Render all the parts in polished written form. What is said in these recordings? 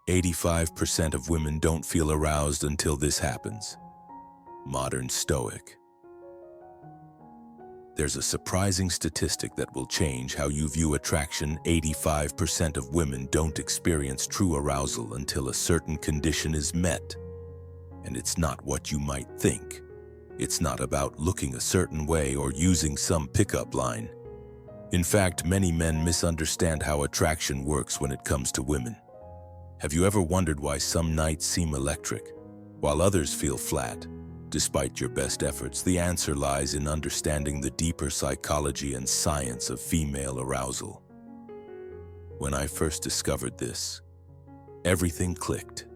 85% of women don't feel aroused until this happens. Modern Stoic. There's a surprising statistic that will change how you view attraction. 85% of women don't experience true arousal until a certain condition is met. And it's not what you might think. It's not about looking a certain way or using some pickup line. In fact, many men misunderstand how attraction works when it comes to women. Have you ever wondered why some nights seem electric, while others feel flat? Despite your best efforts, the answer lies in understanding the deeper psychology and science of female arousal. When I first discovered this, everything clicked.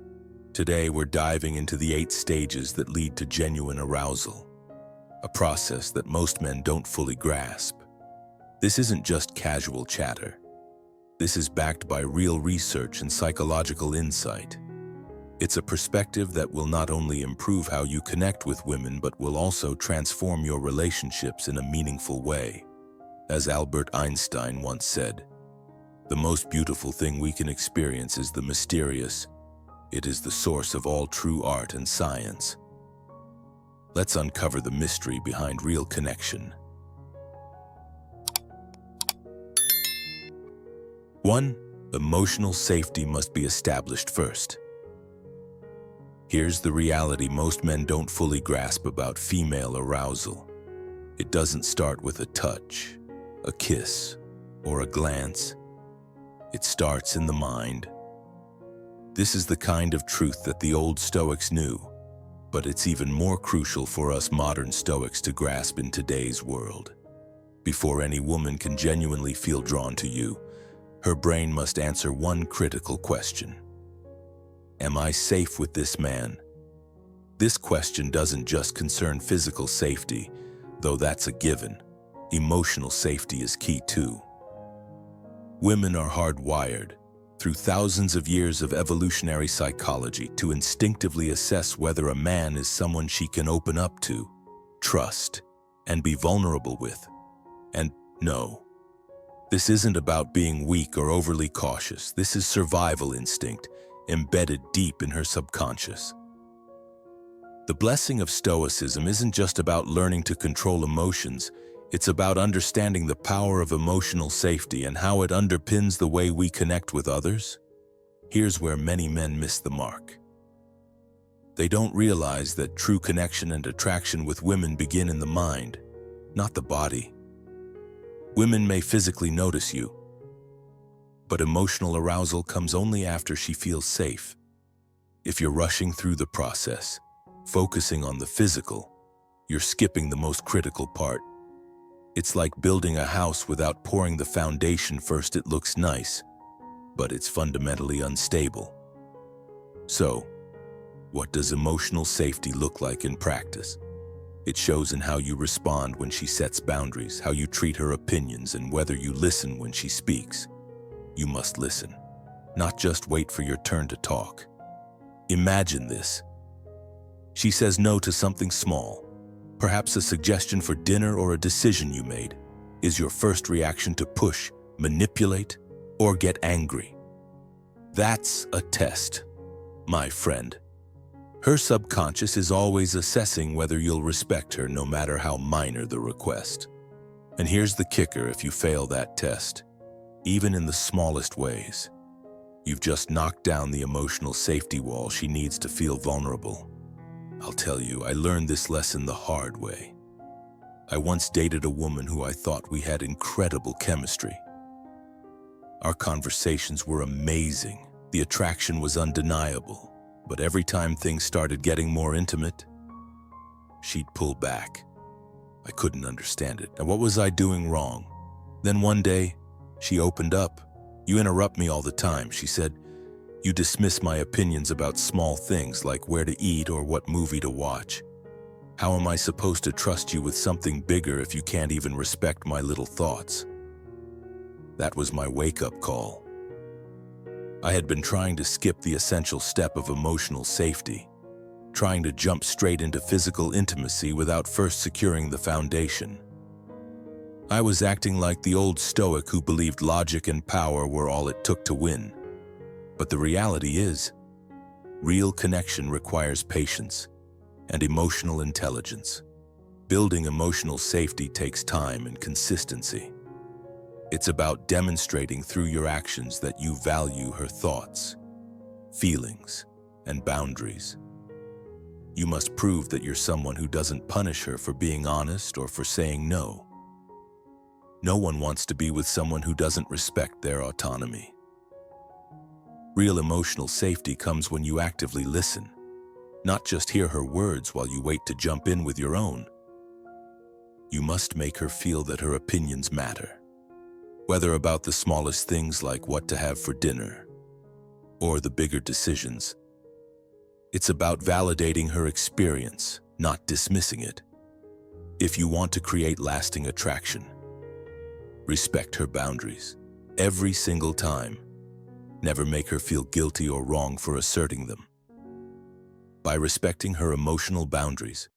Today, we're diving into the 8 stages that lead to genuine arousal, a process that most men don't fully grasp. This isn't just casual chatter. This is backed by real research and psychological insight. It's a perspective that will not only improve how you connect with women, but will also transform your relationships in a meaningful way. As Albert Einstein once said, "The most beautiful thing we can experience is the mysterious. It is the source of all true art and science." Let's uncover the mystery behind real connection. 1. Emotional safety must be established first. Here's the reality most men don't fully grasp about female arousal. It doesn't start with a touch, a kiss, or a glance. It starts in the mind. This is the kind of truth that the old Stoics knew, but it's even more crucial for us modern Stoics to grasp in today's world. Before any woman can genuinely feel drawn to you, her brain must answer one critical question. Am I safe with this man? This question doesn't just concern physical safety, though that's a given. Emotional safety is key too. Women are hardwired, through thousands of years of evolutionary psychology, to instinctively assess whether a man is someone she can open up to, trust, and be vulnerable with. And no, this isn't about being weak or overly cautious. This is survival instinct, embedded deep in her subconscious. The Blessing of Stoicism isn't just about learning to control emotions, it's about understanding the power of emotional safety and how it underpins the way we connect with others. Here's where many men miss the mark. They don't realize that true connection and attraction with women begin in the mind, not the body. Women may physically notice you, but emotional arousal comes only after she feels safe. If you're rushing through the process, focusing on the physical, you're skipping the most critical part. It's like building a house without pouring the foundation first. It looks nice, but it's fundamentally unstable. So, what does emotional safety look like in practice? It shows in how you respond when she sets boundaries, how you treat her opinions, and whether you listen when she speaks. You must listen, not just wait for your turn to talk. Imagine this. She says no to something small, perhaps a suggestion for dinner or a decision you made. Is your first reaction to push, manipulate, or get angry? That's a test, my friend. Her subconscious is always assessing whether you'll respect her, no matter how minor the request. And here's the kicker: if you fail that test, even in the smallest ways, you've just knocked down the emotional safety wall she needs to feel vulnerable. I'll tell you, I learned this lesson the hard way. I once dated a woman who I thought we had incredible chemistry. Our conversations were amazing. The attraction was undeniable. But every time things started getting more intimate, she'd pull back. I couldn't understand it. And what was I doing wrong? Then one day, she opened up. "You interrupt me all the time," she said. "You dismiss my opinions about small things like where to eat or what movie to watch. How am I supposed to trust you with something bigger if you can't even respect my little thoughts?" That was my wake-up call. I had been trying to skip the essential step of emotional safety, trying to jump straight into physical intimacy without first securing the foundation. I was acting like the old Stoic who believed logic and power were all it took to win. But the reality is, real connection requires patience and emotional intelligence. Building emotional safety takes time and consistency. It's about demonstrating through your actions that you value her thoughts, feelings, and boundaries. You must prove that you're someone who doesn't punish her for being honest or for saying no. No one wants to be with someone who doesn't respect their autonomy. Real emotional safety comes when you actively listen, not just hear her words while you wait to jump in with your own. You must make her feel that her opinions matter, whether about the smallest things like what to have for dinner or the bigger decisions. It's about validating her experience, not dismissing it. If you want to create lasting attraction, respect her boundaries every single time. Never make her feel guilty or wrong for asserting them. By respecting her emotional boundaries,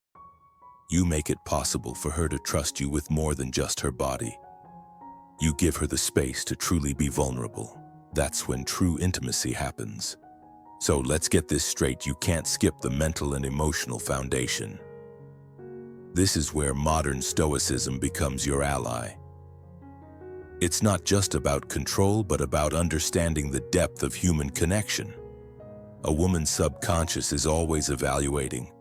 you make it possible for her to trust you with more than just her body. You give her the space to truly be vulnerable. That's when true intimacy happens. So let's get this straight, you can't skip the mental and emotional foundation. This is where modern Stoicism becomes your ally. It's not just about control, but about understanding the depth of human connection. A woman's subconscious is always evaluating.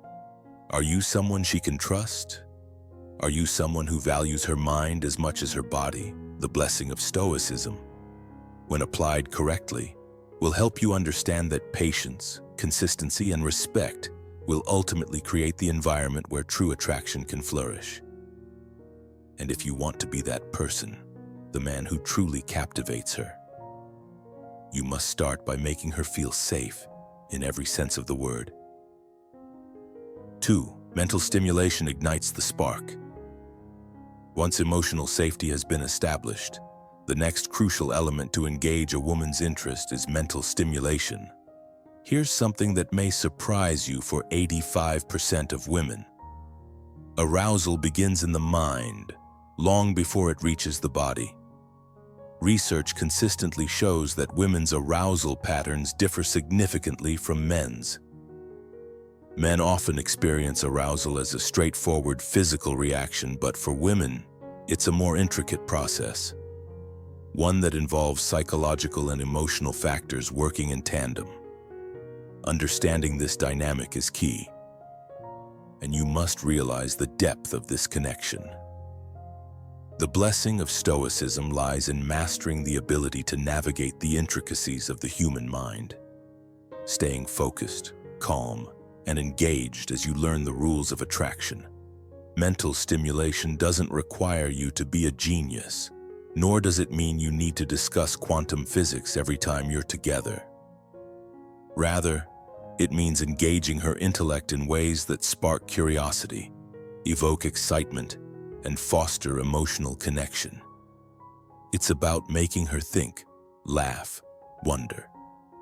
Are you someone she can trust? Are you someone who values her mind as much as her body? The Blessing of Stoicism, when applied correctly, will help you understand that patience, consistency, and respect will ultimately create the environment where true attraction can flourish. And if you want to be that person, the man who truly captivates her, you must start by making her feel safe in every sense of the word. 2. Mental stimulation ignites the spark. Once emotional safety has been established, the next crucial element to engage a woman's interest is mental stimulation. Here's something that may surprise you for 85% of women. Arousal begins in the mind, long before it reaches the body. Research consistently shows that women's arousal patterns differ significantly from men's. Men often experience arousal as a straightforward physical reaction, but for women, it's a more intricate process. One that involves psychological and emotional factors working in tandem. Understanding this dynamic is key, and you must realize the depth of this connection. The blessing of Stoicism lies in mastering the ability to navigate the intricacies of the human mind, staying focused, calm, and engaged as you learn the rules of attraction. Mental stimulation doesn't require you to be a genius, nor does it mean you need to discuss quantum physics every time you're together. Rather, it means engaging her intellect in ways that spark curiosity, evoke excitement, and foster emotional connection. It's about making her think, laugh, wonder,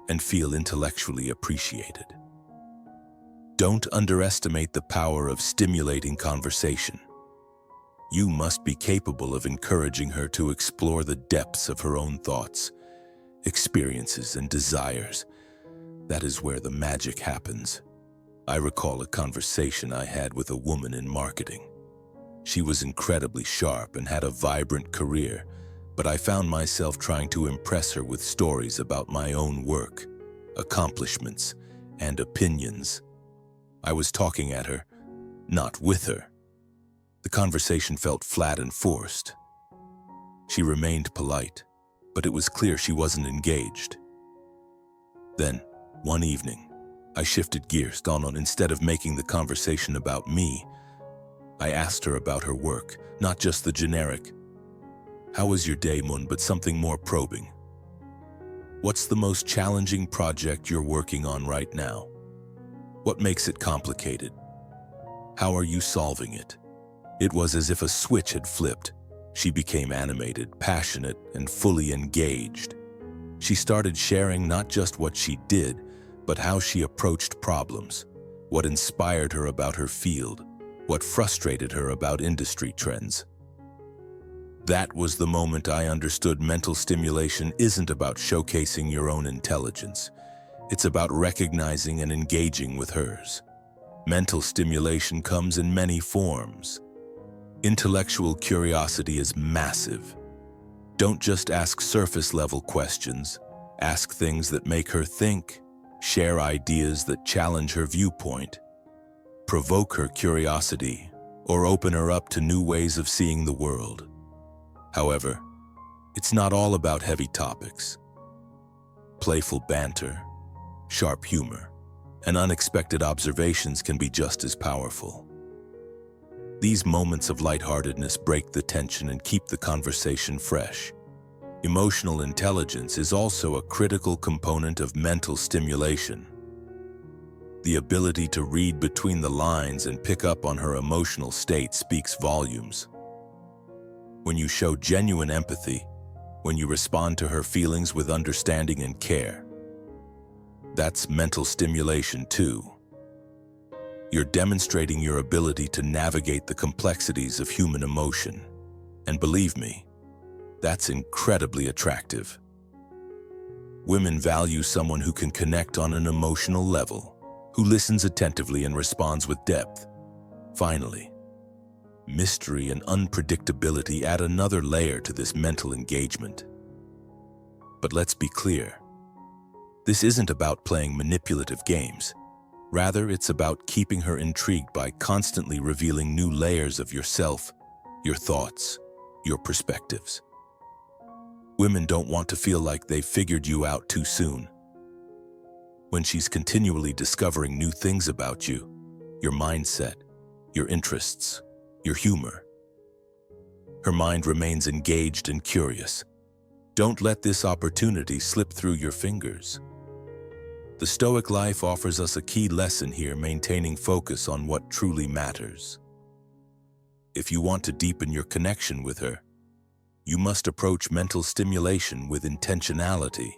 and feel intellectually appreciated. Don't underestimate the power of stimulating conversation. You must be capable of encouraging her to explore the depths of her own thoughts, experiences, and desires. That is where the magic happens. I recall a conversation I had with a woman in marketing. She was incredibly sharp and had a vibrant career, but I found myself trying to impress her with stories about my own work, accomplishments, and opinions. I was talking at her, not with her. The conversation felt flat and forced. She remained polite, but it was clear she wasn't engaged. Then, one evening, I shifted gears. Instead of making the conversation about me, I asked her about her work, not just the generic, "How was your day, Mun?" but something more probing. "What's the most challenging project you're working on right now? What makes it complicated? How are you solving it?" It was as if a switch had flipped. She became animated, passionate, and fully engaged. She started sharing not just what she did, but how she approached problems, what inspired her about her field, what frustrated her about industry trends. That was the moment I understood mental stimulation isn't about showcasing your own intelligence. It's about recognizing and engaging with hers. Mental stimulation comes in many forms. Intellectual curiosity is massive. Don't just ask surface-level questions. Ask things that make her think. Share ideas that challenge her viewpoint. Provoke her curiosity, or open her up to new ways of seeing the world. However, it's not all about heavy topics. Playful banter, sharp humor, and unexpected observations can be just as powerful. These moments of lightheartedness break the tension and keep the conversation fresh. Emotional intelligence is also a critical component of mental stimulation. The ability to read between the lines and pick up on her emotional state speaks volumes. When you show genuine empathy, when you respond to her feelings with understanding and care, that's mental stimulation too. You're demonstrating your ability to navigate the complexities of human emotion. And believe me, that's incredibly attractive. Women value someone who can connect on an emotional level, who listens attentively and responds with depth. Finally, mystery and unpredictability add another layer to this mental engagement. But let's be clear, this isn't about playing manipulative games. Rather, it's about keeping her intrigued by constantly revealing new layers of yourself, your thoughts, your perspectives. Women don't want to feel like they've figured you out too soon. When she's continually discovering new things about you, your mindset, your interests, your humor, her mind remains engaged and curious. Don't let this opportunity slip through your fingers. The Stoic life offers us a key lesson here, maintaining focus on what truly matters. If you want to deepen your connection with her, you must approach mental stimulation with intentionality.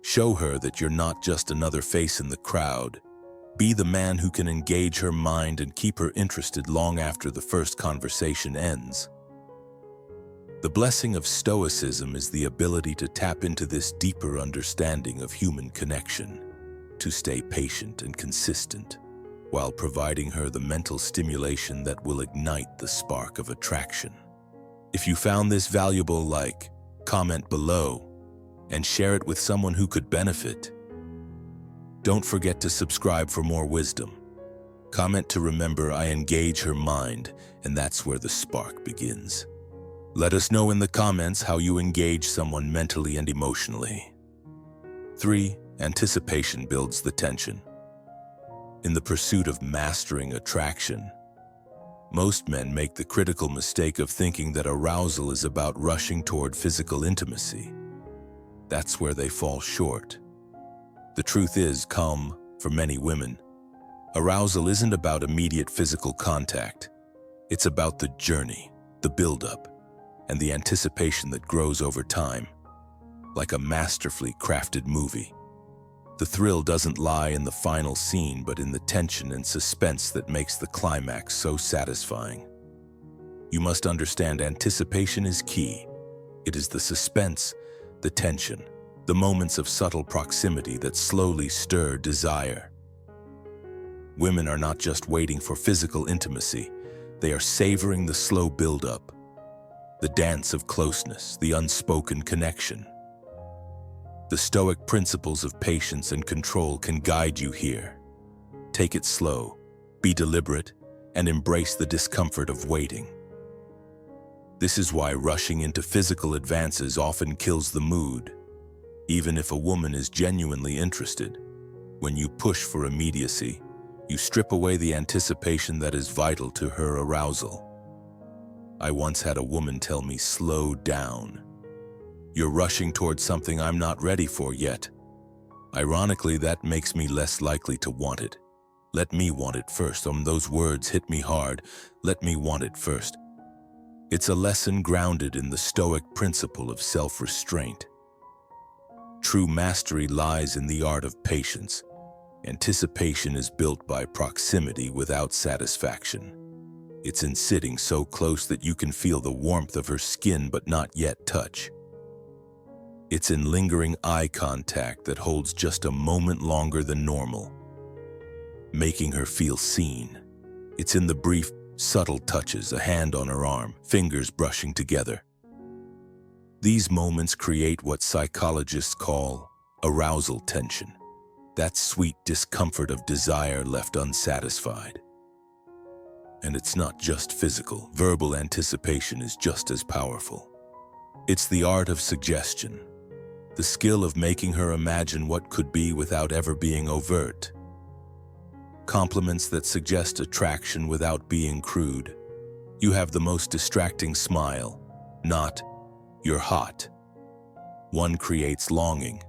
Show her that you're not just another face in the crowd. Be the man who can engage her mind and keep her interested long after the first conversation ends. The blessing of Stoicism is the ability to tap into this deeper understanding of human connection, to stay patient and consistent, while providing her the mental stimulation that will ignite the spark of attraction. If you found this valuable, comment below, and share it with someone who could benefit. Don't forget to subscribe for more wisdom. Comment to remember I engage her mind, and that's where the spark begins. Let us know in the comments how you engage someone mentally and emotionally. 3. Anticipation builds the tension. In the pursuit of mastering attraction, most men make the critical mistake of thinking that arousal is about rushing toward physical intimacy. That's where they fall short. The truth is, for many women, arousal isn't about immediate physical contact. It's about the journey, the buildup, and the anticipation that grows over time, like a masterfully crafted movie. The thrill doesn't lie in the final scene, but in the tension and suspense that makes the climax so satisfying. You must understand anticipation is key. It is the suspense, the tension, the moments of subtle proximity that slowly stir desire. Women are not just waiting for physical intimacy, they are savoring the slow buildup, the dance of closeness, the unspoken connection. The Stoic principles of patience and control can guide you here. Take it slow, be deliberate, and embrace the discomfort of waiting. This is why rushing into physical advances often kills the mood. Even if a woman is genuinely interested, when you push for immediacy, you strip away the anticipation that is vital to her arousal. I once had a woman tell me, "Slow down. You're rushing towards something I'm not ready for yet." Ironically, that makes me less likely to want it. Let me want it first. Those words hit me hard. Let me want it first. It's a lesson grounded in the Stoic principle of self-restraint. True mastery lies in the art of patience. Anticipation is built by proximity without satisfaction. It's in sitting so close that you can feel the warmth of her skin but not yet touch. It's in lingering eye contact that holds just a moment longer than normal, making her feel seen. It's in the brief, subtle touches, a hand on her arm, fingers brushing together. These moments create what psychologists call arousal tension, that sweet discomfort of desire left unsatisfied. And it's not just physical. Verbal anticipation is just as powerful. It's the art of suggestion, the skill of making her imagine what could be without ever being overt. Compliments that suggest attraction without being crude. You have the most distracting smile, not "you're hot." One creates longing,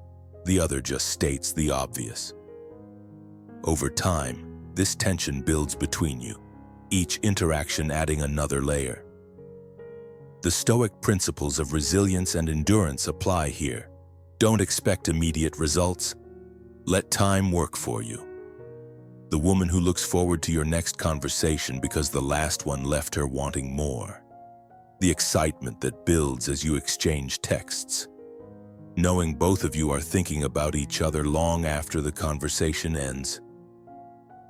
the other just states the obvious. Over time, this tension builds between you, each interaction adding another layer. The Stoic principles of resilience and endurance apply here. Don't expect immediate results. Let time work for you. The woman who looks forward to your next conversation because the last one left her wanting more. The excitement that builds as you exchange texts. Knowing both of you are thinking about each other long after the conversation ends.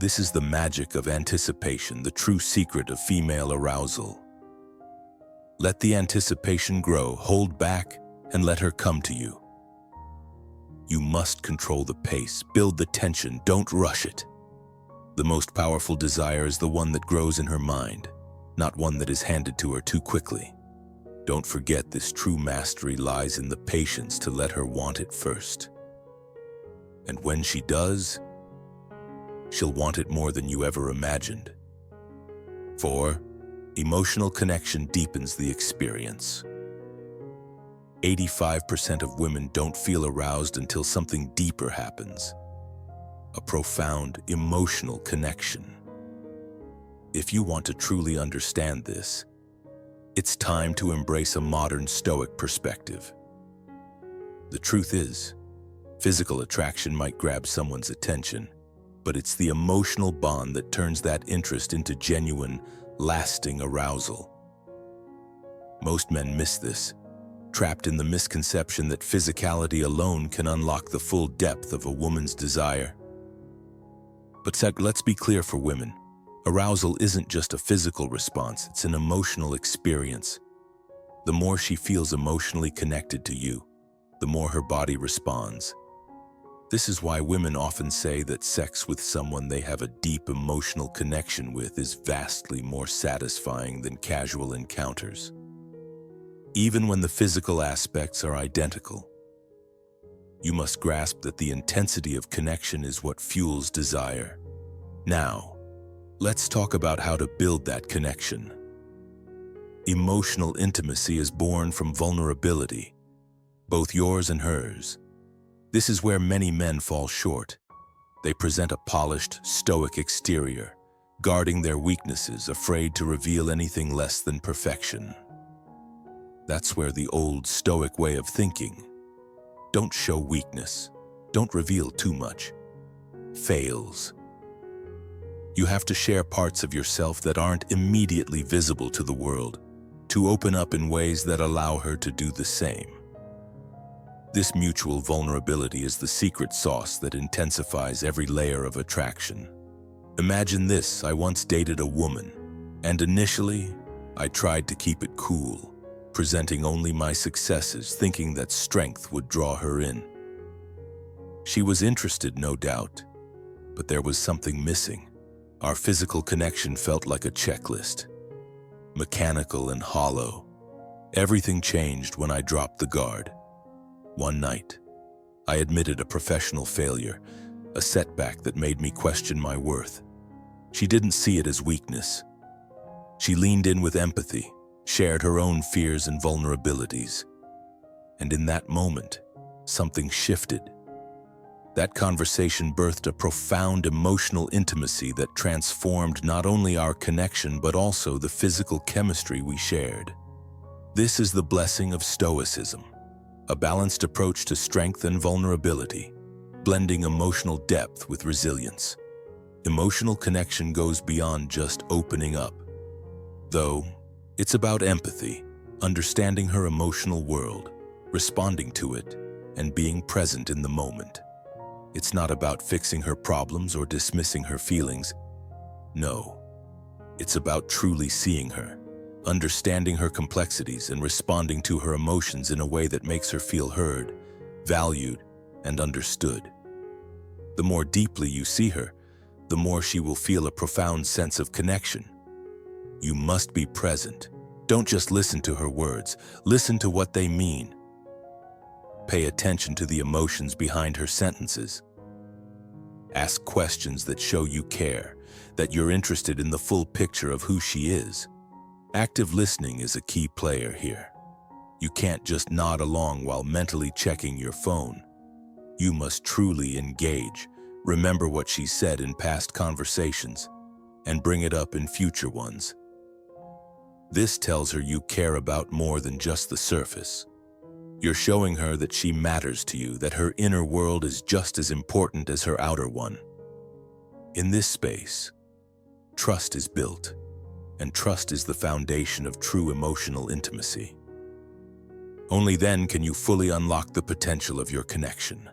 This is the magic of anticipation, the true secret of female arousal. Let the anticipation grow, hold back, and let her come to you. You must control the pace, build the tension, don't rush it. The most powerful desire is the one that grows in her mind, not one that is handed to her too quickly. Don't forget, this true mastery lies in the patience to let her want it first. And when she does, she'll want it more than you ever imagined. For emotional connection deepens the experience. 85% of women don't feel aroused until something deeper happens. A profound emotional connection. If you want to truly understand this, it's time to embrace a modern Stoic perspective. The truth is, physical attraction might grab someone's attention, but it's the emotional bond that turns that interest into genuine, lasting arousal. Most men miss this, trapped in the misconception that physicality alone can unlock the full depth of a woman's desire. But let's be clear for women. Arousal isn't just a physical response, it's an emotional experience. The more she feels emotionally connected to you, the more her body responds. This is why women often say that sex with someone they have a deep emotional connection with is vastly more satisfying than casual encounters. Even when the physical aspects are identical, you must grasp that the intensity of connection is what fuels desire. Now, let's talk about how to build that connection. Emotional intimacy is born from vulnerability, both yours and hers. This is where many men fall short. They present a polished, stoic exterior, guarding their weaknesses, afraid to reveal anything less than perfection. That's where the old Stoic way of thinking, "Don't show weakness, don't reveal too much," fails. You have to share parts of yourself that aren't immediately visible to the world, to open up in ways that allow her to do the same. This mutual vulnerability is the secret sauce that intensifies every layer of attraction. Imagine this: I once dated a woman, and initially, I tried to keep it cool, presenting only my successes, thinking that strength would draw her in. She was interested, no doubt, but there was something missing. Our physical connection felt like a checklist, mechanical and hollow. Everything changed when I dropped the guard. One night, I admitted a professional failure, a setback that made me question my worth. She didn't see it as weakness. She leaned in with empathy, shared her own fears and vulnerabilities. And in that moment, something shifted. That conversation birthed a profound emotional intimacy that transformed not only our connection but also the physical chemistry we shared. This is the blessing of Stoicism, a balanced approach to strength and vulnerability, blending emotional depth with resilience. Emotional connection goes beyond just opening up. Though, it's about empathy, understanding her emotional world, responding to it, and being present in the moment. It's not about fixing her problems or dismissing her feelings. No, it's about truly seeing her, understanding her complexities, and responding to her emotions in a way that makes her feel heard, valued, and understood. The more deeply you see her, the more she will feel a profound sense of connection. You must be present. Don't just listen to her words, listen to what they mean. Pay attention to the emotions behind her sentences. Ask questions that show you care, that you're interested in the full picture of who she is. Active listening is a key player here. You can't just nod along while mentally checking your phone. You must truly engage, remember what she said in past conversations, and bring it up in future ones. This tells her you care about more than just the surface. You're showing her that she matters to you, that her inner world is just as important as her outer one. In this space, trust is built, and trust is the foundation of true emotional intimacy. Only then can you fully unlock the potential of your connection.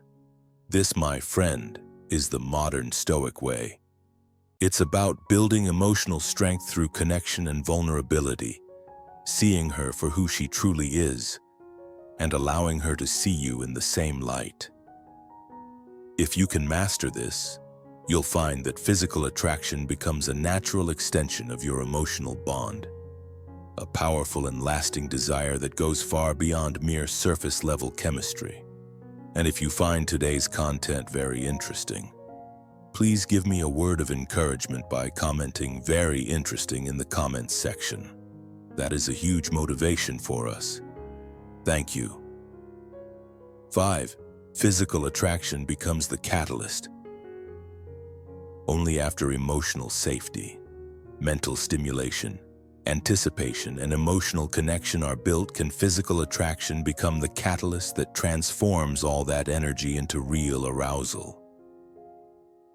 This, my friend, is the modern Stoic way. It's about building emotional strength through connection and vulnerability, seeing her for who she truly is, and allowing her to see you in the same light. If you can master this, you'll find that physical attraction becomes a natural extension of your emotional bond, a powerful and lasting desire that goes far beyond mere surface-level chemistry. And if you find today's content very interesting, please give me a word of encouragement by commenting "very interesting" in the comments section. That is a huge motivation for us. Thank you. 5. Physical attraction becomes the catalyst. Only after emotional safety, mental stimulation, anticipation, and emotional connection are built can physical attraction become the catalyst that transforms all that energy into real arousal.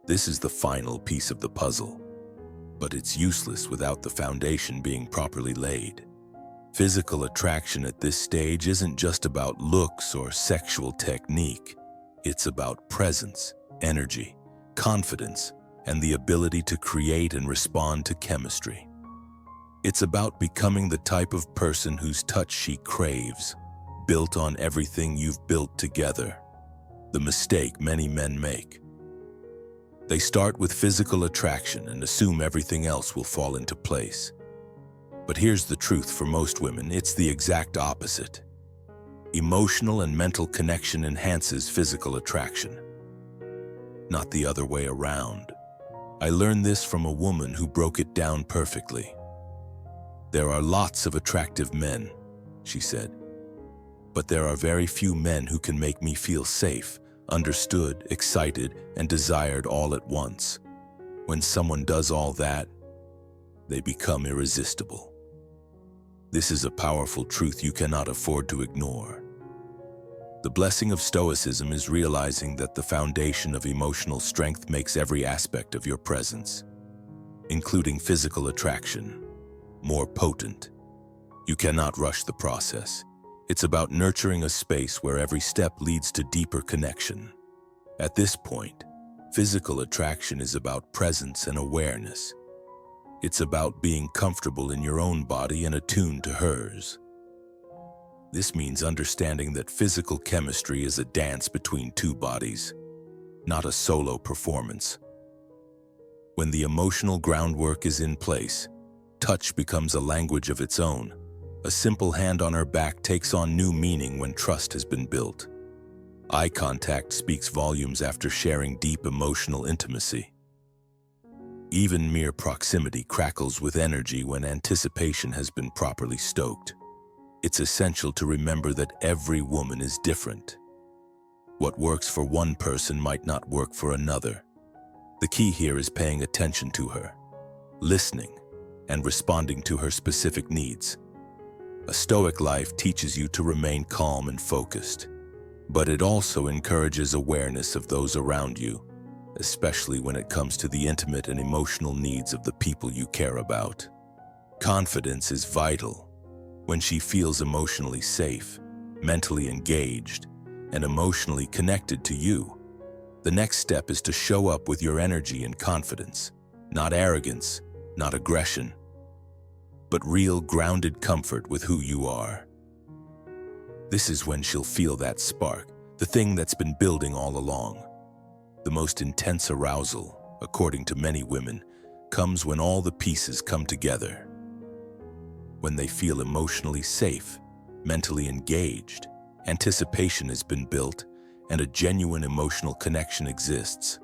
This is the final piece of the puzzle, but it's useless without the foundation being properly laid. Physical attraction at this stage isn't just about looks or sexual technique. It's about presence, energy, confidence, and the ability to create and respond to chemistry. It's about becoming the type of person whose touch she craves, built on everything you've built together. The mistake many men make. They start with physical attraction and assume everything else will fall into place. But here's the truth for most women, it's the exact opposite. Emotional and mental connection enhances physical attraction, not the other way around. I learned this from a woman who broke it down perfectly. There are lots of attractive men, she said, but there are very few men who can make me feel safe, understood, excited, and desired all at once. When someone does all that, they become irresistible. This is a powerful truth you cannot afford to ignore. The blessing of Stoicism is realizing that the foundation of emotional strength makes every aspect of your presence, including physical attraction, more potent. You cannot rush the process. It's about nurturing a space where every step leads to deeper connection. At this point, physical attraction is about presence and awareness. It's about being comfortable in your own body and attuned to hers. This means understanding that physical chemistry is a dance between two bodies, not a solo performance. When the emotional groundwork is in place, touch becomes a language of its own. A simple hand on her back takes on new meaning when trust has been built. Eye contact speaks volumes after sharing deep emotional intimacy. Even mere proximity crackles with energy when anticipation has been properly stoked. It's essential to remember that every woman is different. What works for one person might not work for another. The key here is paying attention to her, listening, and responding to her specific needs. A Stoic life teaches you to remain calm and focused, but it also encourages awareness of those around you, especially when it comes to the intimate and emotional needs of the people you care about. Confidence is vital. When she feels emotionally safe, mentally engaged, and emotionally connected to you, the next step is to show up with your energy and confidence, not arrogance, not aggression, but real grounded comfort with who you are. This is when she'll feel that spark, the thing that's been building all along. The most intense arousal, according to many women, comes when all the pieces come together. When they feel emotionally safe, mentally engaged, anticipation has been built, and a genuine emotional connection exists.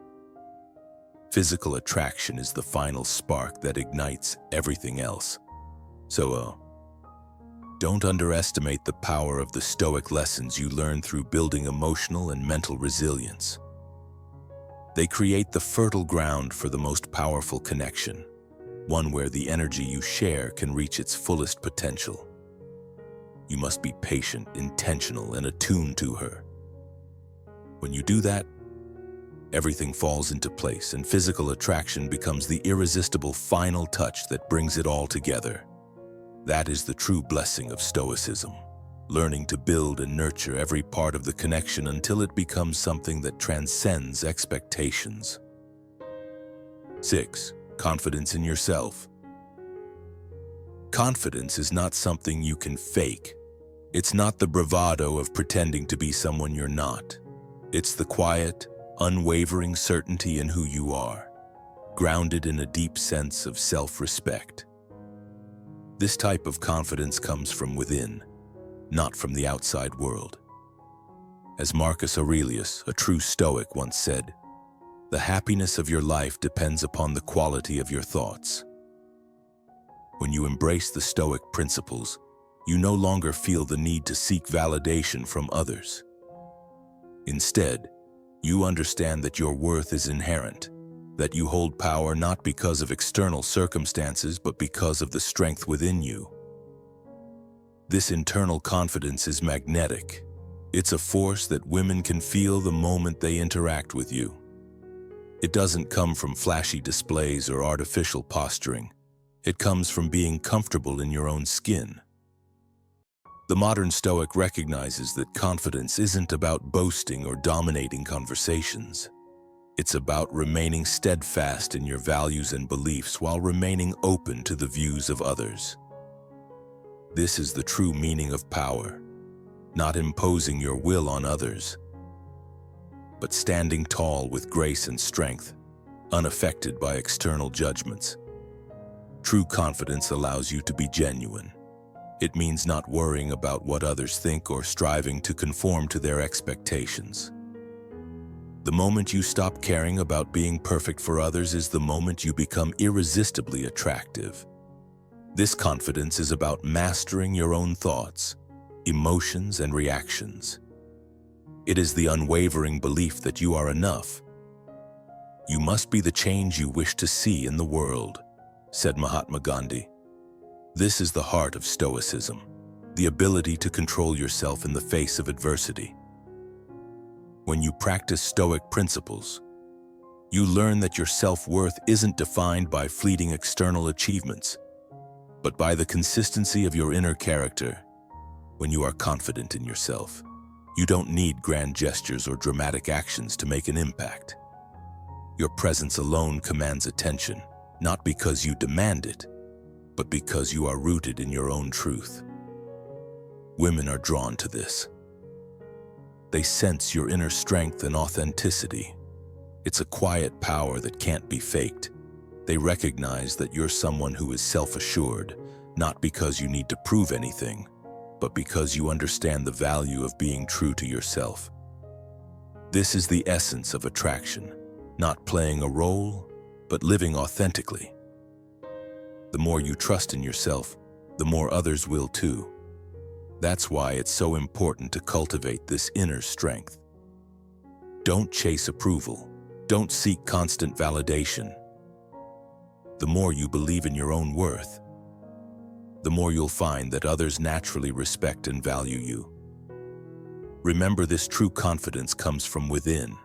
Physical attraction is the final spark that ignites everything else. So, don't underestimate the power of the Stoic lessons you learn through building emotional and mental resilience. They create the fertile ground for the most powerful connection, one where the energy you share can reach its fullest potential. You must be patient, intentional, and attuned to her. When you do that, everything falls into place, and physical attraction becomes the irresistible final touch that brings it all together. That is the true blessing of Stoicism, learning to build and nurture every part of the connection until it becomes something that transcends expectations. 6. Confidence in yourself. Confidence is not something you can fake. It's not the bravado of pretending to be someone you're not. It's the quiet, unwavering certainty in who you are, grounded in a deep sense of self-respect. This type of confidence comes from within, not from the outside world. As Marcus Aurelius, a true Stoic, once said, "The happiness of your life depends upon the quality of your thoughts." When you embrace the Stoic principles, you no longer feel the need to seek validation from others. Instead, you understand that your worth is inherent, that you hold power not because of external circumstances but because of the strength within you. This internal confidence is magnetic. It's a force that women can feel the moment they interact with you. It doesn't come from flashy displays or artificial posturing. It comes from being comfortable in your own skin. The modern Stoic recognizes that confidence isn't about boasting or dominating conversations. It's about remaining steadfast in your values and beliefs while remaining open to the views of others. This is the true meaning of power, not imposing your will on others, but standing tall with grace and strength, unaffected by external judgments. True confidence allows you to be genuine. It means not worrying about what others think or striving to conform to their expectations. The moment you stop caring about being perfect for others is the moment you become irresistibly attractive. This confidence is about mastering your own thoughts, emotions, and reactions. It is the unwavering belief that you are enough. "You must be the change you wish to see in the world," said Mahatma Gandhi. This is the heart of Stoicism, the ability to control yourself in the face of adversity. When you practice Stoic principles, you learn that your self-worth isn't defined by fleeting external achievements, but by the consistency of your inner character. When you are confident in yourself, you don't need grand gestures or dramatic actions to make an impact. Your presence alone commands attention, not because you demand it, but because you are rooted in your own truth. Women are drawn to this. They sense your inner strength and authenticity. It's a quiet power that can't be faked. They recognize that you're someone who is self-assured, not because you need to prove anything, but because you understand the value of being true to yourself. This is the essence of attraction, not playing a role, but living authentically. The more you trust in yourself, the more others will too. That's why it's so important to cultivate this inner strength. Don't chase approval. Don't seek constant validation. The more you believe in your own worth, the more you'll find that others naturally respect and value you. Remember, this true confidence comes from within.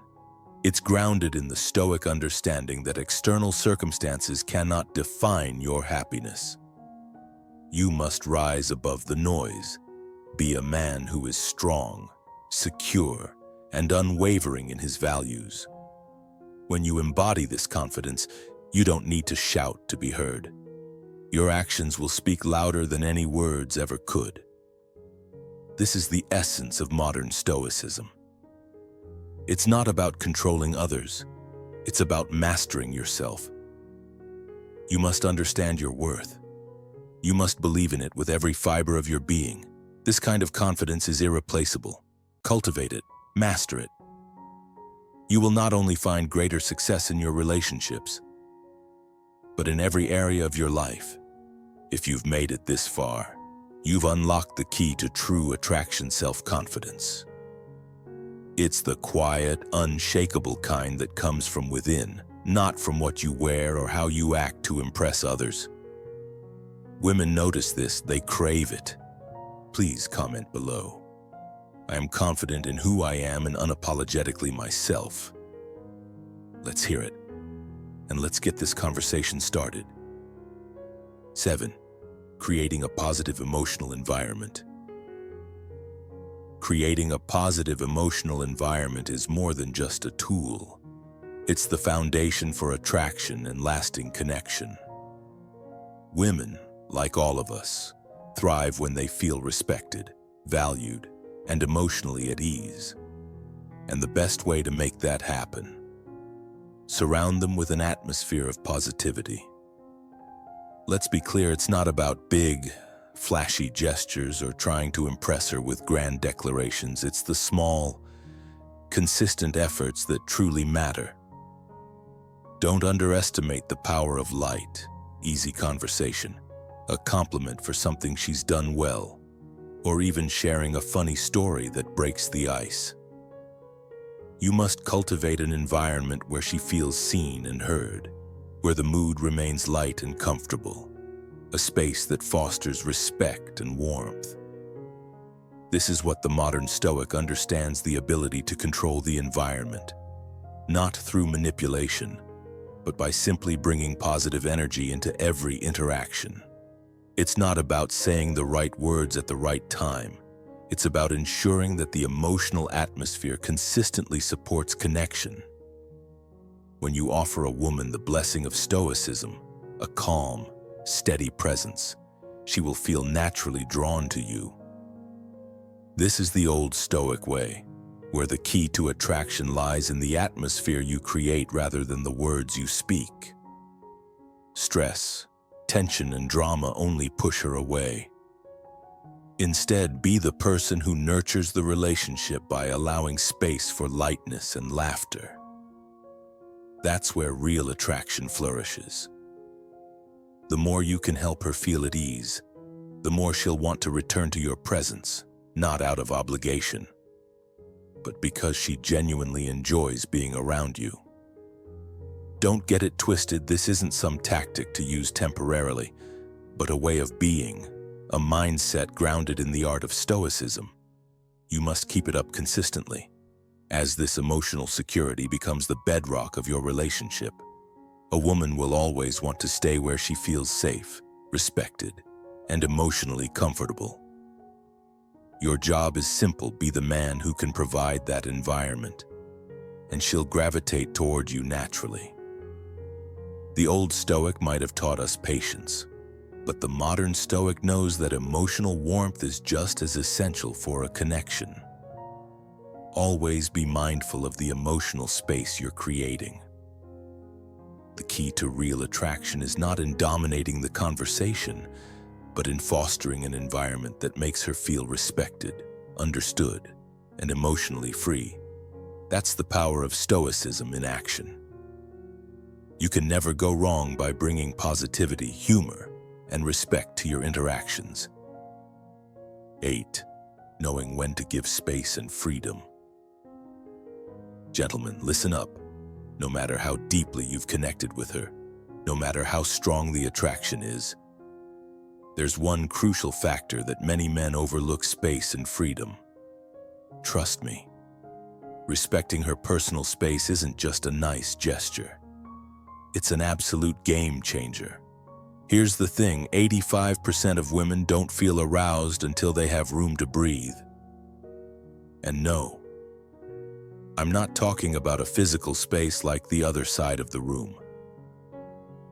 It's grounded in the Stoic understanding that external circumstances cannot define your happiness. You must rise above the noise. Be a man who is strong, secure, and unwavering in his values. When you embody this confidence, you don't need to shout to be heard. Your actions will speak louder than any words ever could. This is the essence of modern Stoicism. It's not about controlling others. It's about mastering yourself. You must understand your worth. You must believe in it with every fiber of your being. This kind of confidence is irreplaceable. Cultivate it, master it. You will not only find greater success in your relationships, but in every area of your life. If you've made it this far, you've unlocked the key to true attraction self-confidence. It's the quiet, unshakable kind that comes from within, not from what you wear or how you act to impress others. Women notice this, they crave it. Please comment below. I am confident in who I am and unapologetically myself. Let's hear it, and let's get this conversation started. 7. Creating a positive emotional environment. Creating a positive emotional environment is more than just a tool. It's the foundation for attraction and lasting connection. Women, like all of us, thrive when they feel respected, valued, and emotionally at ease. And the best way to make that happen: surround them with an atmosphere of positivity. Let's be clear, it's not about big, flashy gestures or trying to impress her with grand declarations. It's the small, consistent efforts that truly matter. Don't underestimate the power of light, easy conversation, a compliment for something she's done well, or even sharing a funny story that breaks the ice. You must cultivate an environment where she feels seen and heard, where the mood remains light and comfortable, a space that fosters respect and warmth. This is what the modern Stoic understands: the ability to control the environment, not through manipulation, but by simply bringing positive energy into every interaction. It's not about saying the right words at the right time. It's about ensuring that the emotional atmosphere consistently supports connection. When you offer a woman the blessing of Stoicism, a calm, steady presence, she will feel naturally drawn to you. This is the old Stoic way, where the key to attraction lies in the atmosphere you create rather than the words you speak. Stress, tension, and drama only push her away. Instead, be the person who nurtures the relationship by allowing space for lightness and laughter. That's where real attraction flourishes. The more you can help her feel at ease, the more she'll want to return to your presence, not out of obligation, but because she genuinely enjoys being around you. Don't get it twisted, this isn't some tactic to use temporarily, but a way of being, a mindset grounded in the art of Stoicism. You must keep it up consistently, as this emotional security becomes the bedrock of your relationship. A woman will always want to stay where she feels safe, respected, and emotionally comfortable. Your job is simple: be the man who can provide that environment, and she'll gravitate toward you naturally. The old Stoic might have taught us patience, but the modern Stoic knows that emotional warmth is just as essential for a connection. Always be mindful of the emotional space you're creating. The key to real attraction is not in dominating the conversation, but in fostering an environment that makes her feel respected, understood, and emotionally free. That's the power of Stoicism in action. You can never go wrong by bringing positivity, humor, and respect to your interactions. 8. Knowing when to give space and freedom. Gentlemen, listen up. No matter how deeply you've connected with her, no matter how strong the attraction is, there's one crucial factor that many men overlook: space and freedom. Trust me, respecting her personal space isn't just a nice gesture. It's an absolute game changer. Here's the thing, 85% of women don't feel aroused until they have room to breathe. And no, I'm not talking about a physical space like the other side of the room.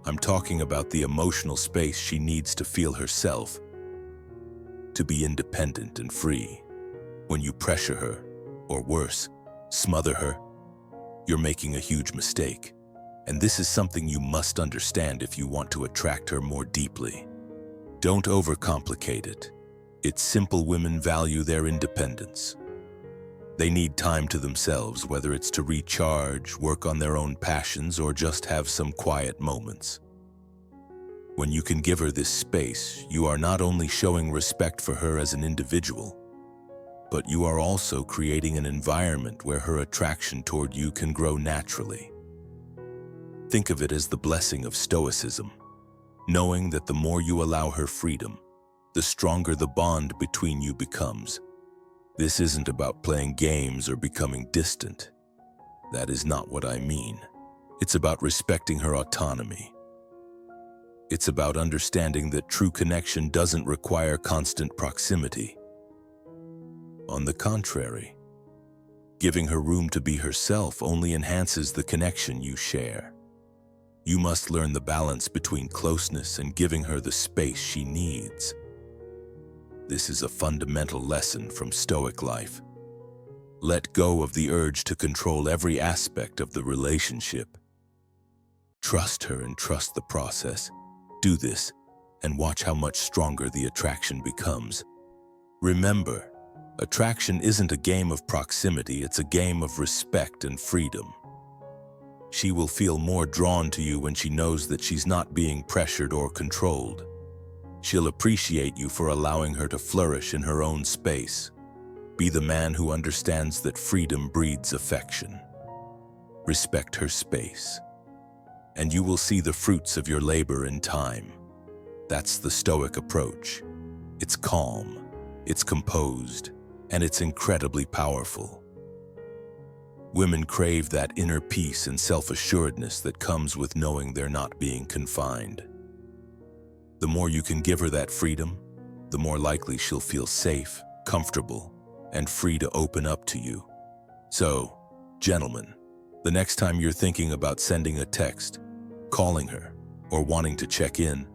I'm talking about the emotional space she needs to feel herself, to be independent and free. When you pressure her, or worse, smother her, you're making a huge mistake. And this is something you must understand if you want to attract her more deeply. Don't overcomplicate it. It's simple. Women value their independence. They need time to themselves, whether it's to recharge, work on their own passions, or just have some quiet moments. When you can give her this space, you are not only showing respect for her as an individual, but you are also creating an environment where her attraction toward you can grow naturally. Think of it as the blessing of Stoicism, knowing that the more you allow her freedom, the stronger the bond between you becomes. This isn't about playing games or becoming distant. That is not what I mean. It's about respecting her autonomy. It's about understanding that true connection doesn't require constant proximity. On the contrary, giving her room to be herself only enhances the connection you share. You must learn the balance between closeness and giving her the space she needs. This is a fundamental lesson from Stoic life. Let go of the urge to control every aspect of the relationship. Trust her and trust the process. Do this, and watch how much stronger the attraction becomes. Remember, attraction isn't a game of proximity, it's a game of respect and freedom. She will feel more drawn to you when she knows that she's not being pressured or controlled. She'll appreciate you for allowing her to flourish in her own space. Be the man who understands that freedom breeds affection. Respect her space, and you will see the fruits of your labor in time. That's the Stoic approach. It's calm, it's composed, and it's incredibly powerful. Women crave that inner peace and self-assuredness that comes with knowing they're not being confined. The more you can give her that freedom, the more likely she'll feel safe, comfortable, and free to open up to you. So, gentlemen, the next time you're thinking about sending a text, calling her, or wanting to check in,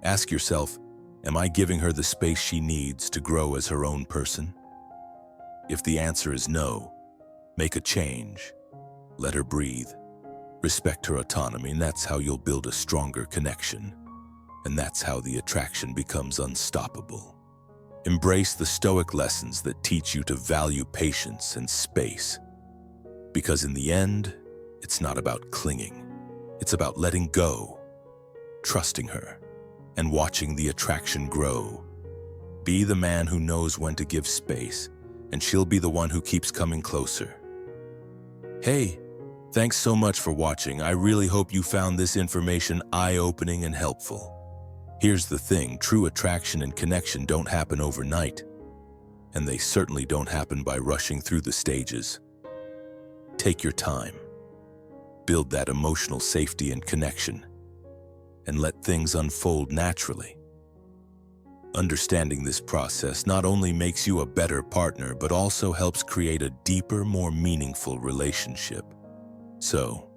ask yourself, am I giving her the space she needs to grow as her own person? If the answer is no, make a change. Let her breathe. Respect her autonomy, and that's how you'll build a stronger connection. And that's how the attraction becomes unstoppable. Embrace the Stoic lessons that teach you to value patience and space. Because in the end, it's not about clinging. It's about letting go, trusting her, and watching the attraction grow. Be the man who knows when to give space, and she'll be the one who keeps coming closer. Hey, thanks so much for watching. I really hope you found this information eye-opening and helpful. Here's the thing, true attraction and connection don't happen overnight, and they certainly don't happen by rushing through the stages. Take your time, build that emotional safety and connection, and let things unfold naturally. Understanding this process not only makes you a better partner, but also helps create a deeper, more meaningful relationship. So,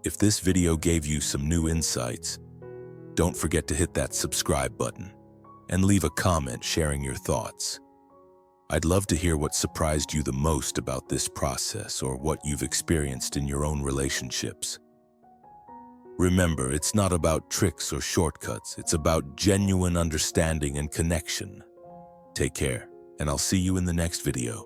if this video gave you some new insights, don't forget to hit that subscribe button and leave a comment sharing your thoughts. I'd love to hear what surprised you the most about this process or what you've experienced in your own relationships. Remember, it's not about tricks or shortcuts. It's about genuine understanding and connection. Take care, and I'll see you in the next video.